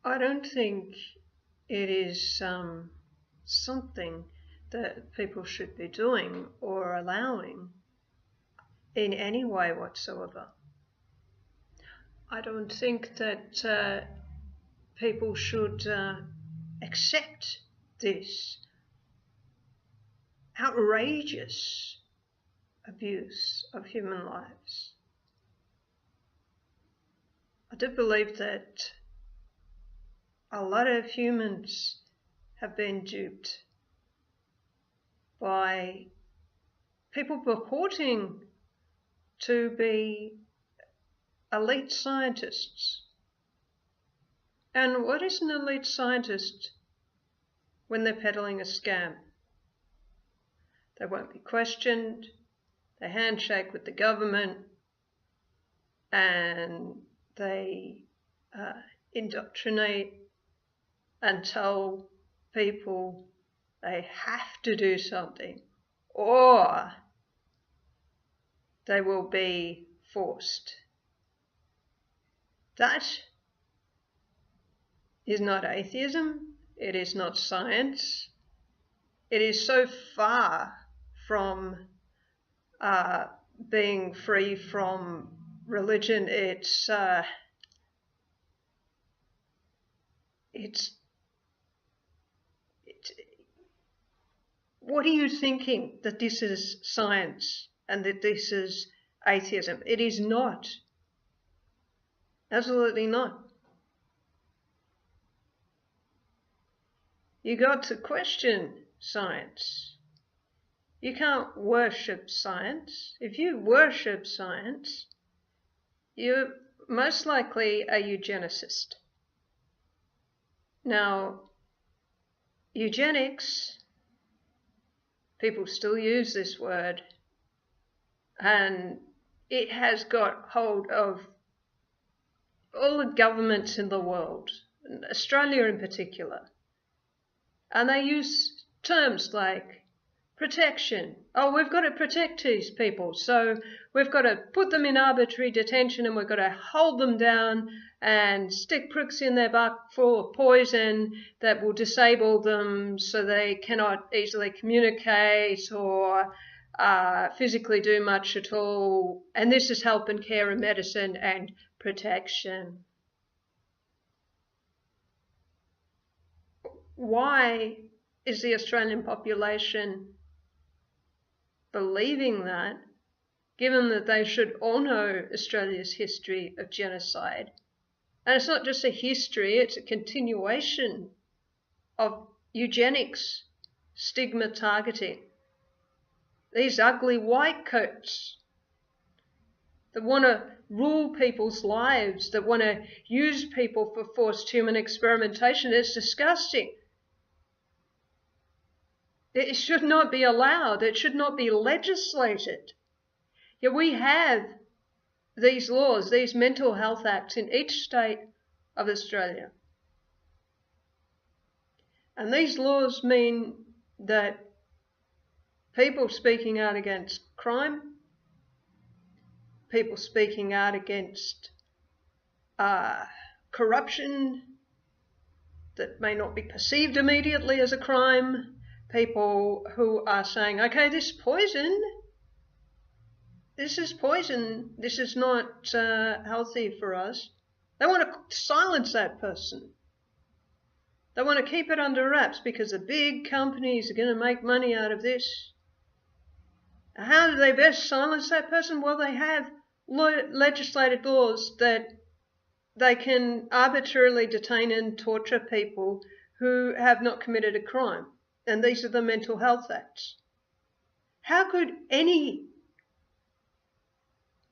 I don't think it is something that people should be doing or allowing in any way whatsoever. I don't think that people should accept this outrageous abuse of human lives. I do believe that a lot of humans have been duped by people purporting to be elite scientists. And what is an elite scientist when they're peddling a scam? They won't be questioned, they handshake with the government, and they indoctrinate and tell people they have to do something, or they will be forced. That is not atheism, it is not science. It is so far from being free from religion. What are you thinking that this is science and that this is atheism? It is not. Absolutely not. You got to question science. You can't worship science. If you worship science, you're most likely a eugenicist. Now, eugenics, people still use this word, and it has got hold of all the governments in the world, Australia in particular. And they use terms like protection. Oh, we've got to protect these people, so we've got to put them in arbitrary detention and we've got to hold them down and stick pricks in their butt full of poison that will disable them so they cannot easily communicate or physically do much at all. And this is help and care and medicine and protection. Why is the Australian population believing that, given that they should all know Australia's history of genocide? And it's not just a history, it's a continuation of eugenics, stigma targeting. These ugly whitecoats that want to rule people's lives, that want to use people for forced human experimentation. It's disgusting. It should not be allowed. It should not be legislated. Yet we have these laws, these mental health acts in each state of Australia. And these laws mean that people speaking out against crime, people speaking out against corruption that may not be perceived immediately as a crime, people who are saying, okay, this is poison, this is not healthy for us. They want to silence that person. They want to keep it under wraps because the big companies are going to make money out of this. How do they best silence that person? Well, they have legislated laws that they can arbitrarily detain and torture people who have not committed a crime. And these are the mental health acts. How could any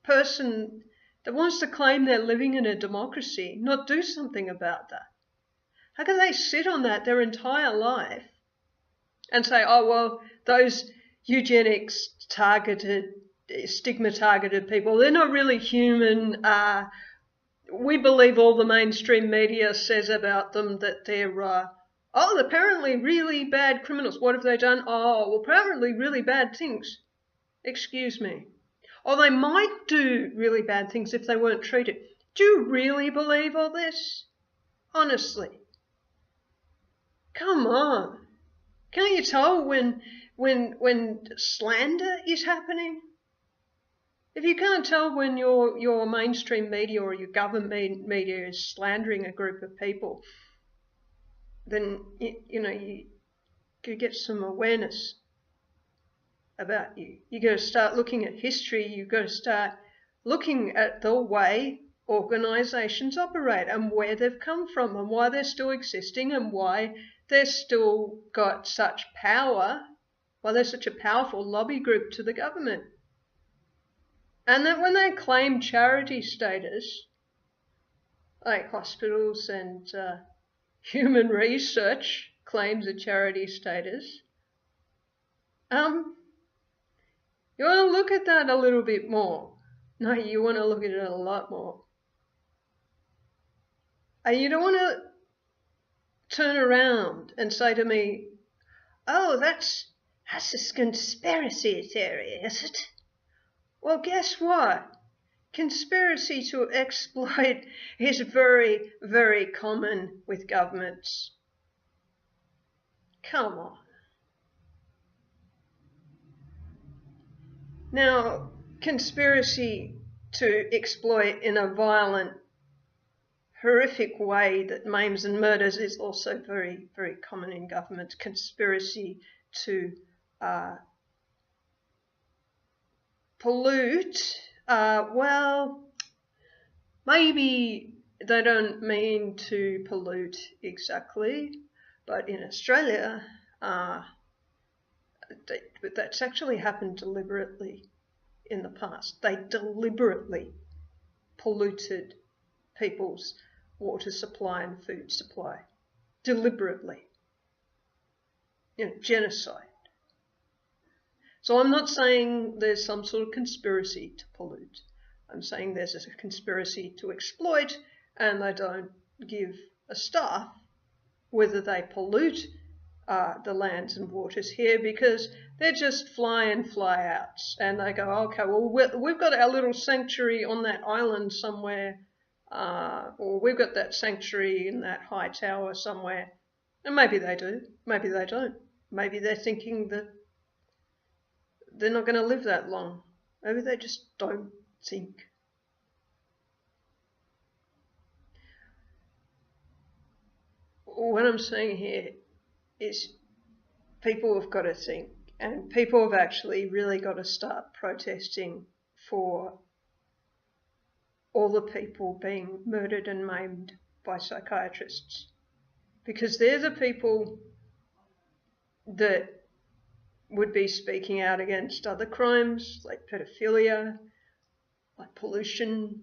person that wants to claim they're living in a democracy not do something about that? How can they sit on that their entire life and say, oh, well, those eugenics targeted, stigma targeted people, they're not really human. We believe all the mainstream media says about them that they're apparently really bad criminals. What have they done? Oh, well, apparently really bad things. Excuse me. Or they might do really bad things if they weren't treated. Do you really believe all this? Honestly. Come on. Can't you tell when slander is happening? If you can't tell when your mainstream media or your government media is slandering a group of people, then you could get some awareness about you. You got to start looking at history. You've got to start looking at the way organisations operate and where they've come from and why they're still existing and why they've still got such power, why they're such a powerful lobby group to the government. And that when they claim charity status, like hospitals and human research claims a charity status, you want to look at that a little bit more. No, you want to look at it a lot more. And you don't want to turn around and say to me, oh, that's a conspiracy theory, is it? Well, guess what? Conspiracy to exploit is very, very common with governments. Come on. Now, conspiracy to exploit in a violent, horrific way that maims and murders is also very, very common in government. Conspiracy to pollute, well, maybe they don't mean to pollute exactly, but in Australia, that's actually happened deliberately in the past. They deliberately polluted people's water supply and food supply. Deliberately. Genocide. So I'm not saying there's some sort of conspiracy to pollute. I'm saying there's a conspiracy to exploit, and they don't give a stuff whether they pollute the lands and waters here, because they're just fly-in, fly-outs. And they go, okay, well, we've got our little sanctuary on that island somewhere, or we've got that sanctuary in that high tower somewhere. And maybe they do, maybe they don't. Maybe they're thinking that they're not going to live that long. Maybe they just don't think. What I'm saying here is people have got to think, and people have actually really got to start protesting for all the people being murdered and maimed by psychiatrists, because they're the people that would be speaking out against other crimes like pedophilia, like pollution,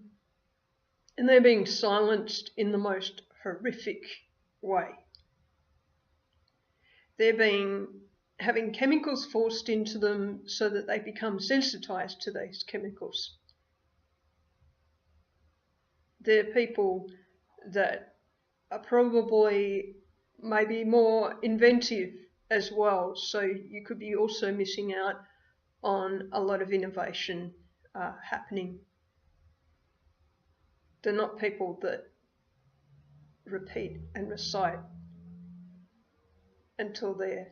and they're being silenced in the most horrific way. They're having chemicals forced into them so that they become sensitized to these chemicals. They're people that are probably maybe more inventive as well, so you could be also missing out on a lot of innovation happening. They're not people that repeat and recite until they're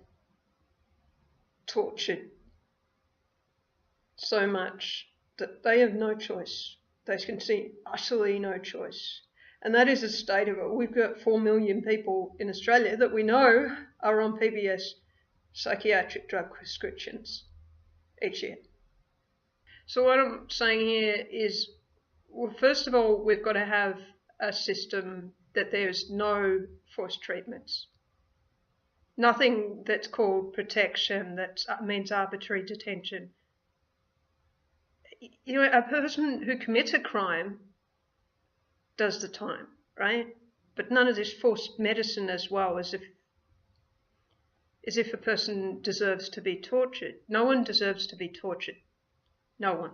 tortured so much that they have no choice. They can see utterly no choice. And that is the state of it. We've got 4 million people in Australia that we know are on PBS psychiatric drug prescriptions each year. So what I'm saying here is, well, first of all, we've got to have a system that there's no forced treatments. Nothing that's called protection that means arbitrary detention. A person who commits a crime does the time, right? But none of this forced medicine as well, as if a person deserves to be tortured. No one deserves to be tortured. No one.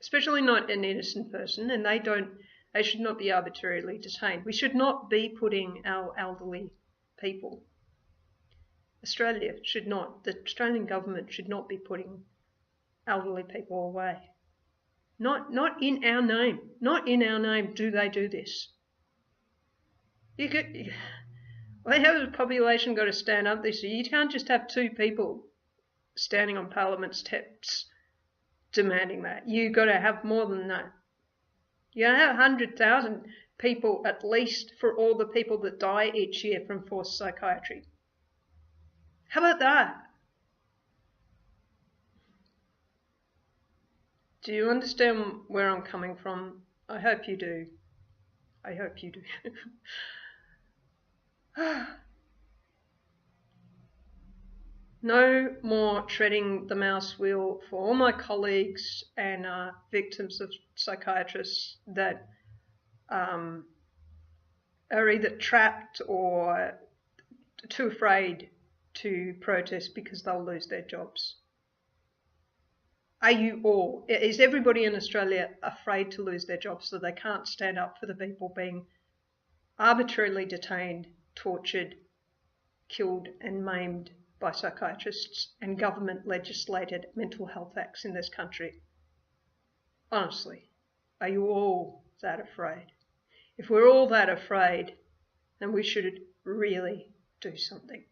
Especially not an innocent person, and they should not be arbitrarily detained. We should not be putting our elderly people, Australia should not, the Australian government should not be putting elderly people away. Not in our name. Not in our name do they do this. You could, well, how has the population got to stand up this year? You can't just have 2 people standing on Parliament steps demanding that. You've got to have more than that. You have 100,000 people at least for all the people that die each year from forced psychiatry. How about that? Do you understand where I'm coming from? I hope you do. I hope you do. No more treading the mouse wheel for all my colleagues and victims of psychiatrists that are either trapped or too afraid to protest because they'll lose their jobs. Are you all? Is everybody in Australia afraid to lose their jobs so they can't stand up for the people being arbitrarily detained, tortured, killed and maimed by psychiatrists and government legislated mental health acts in this country? Honestly, are you all that afraid? If we're all that afraid, then we should really do something.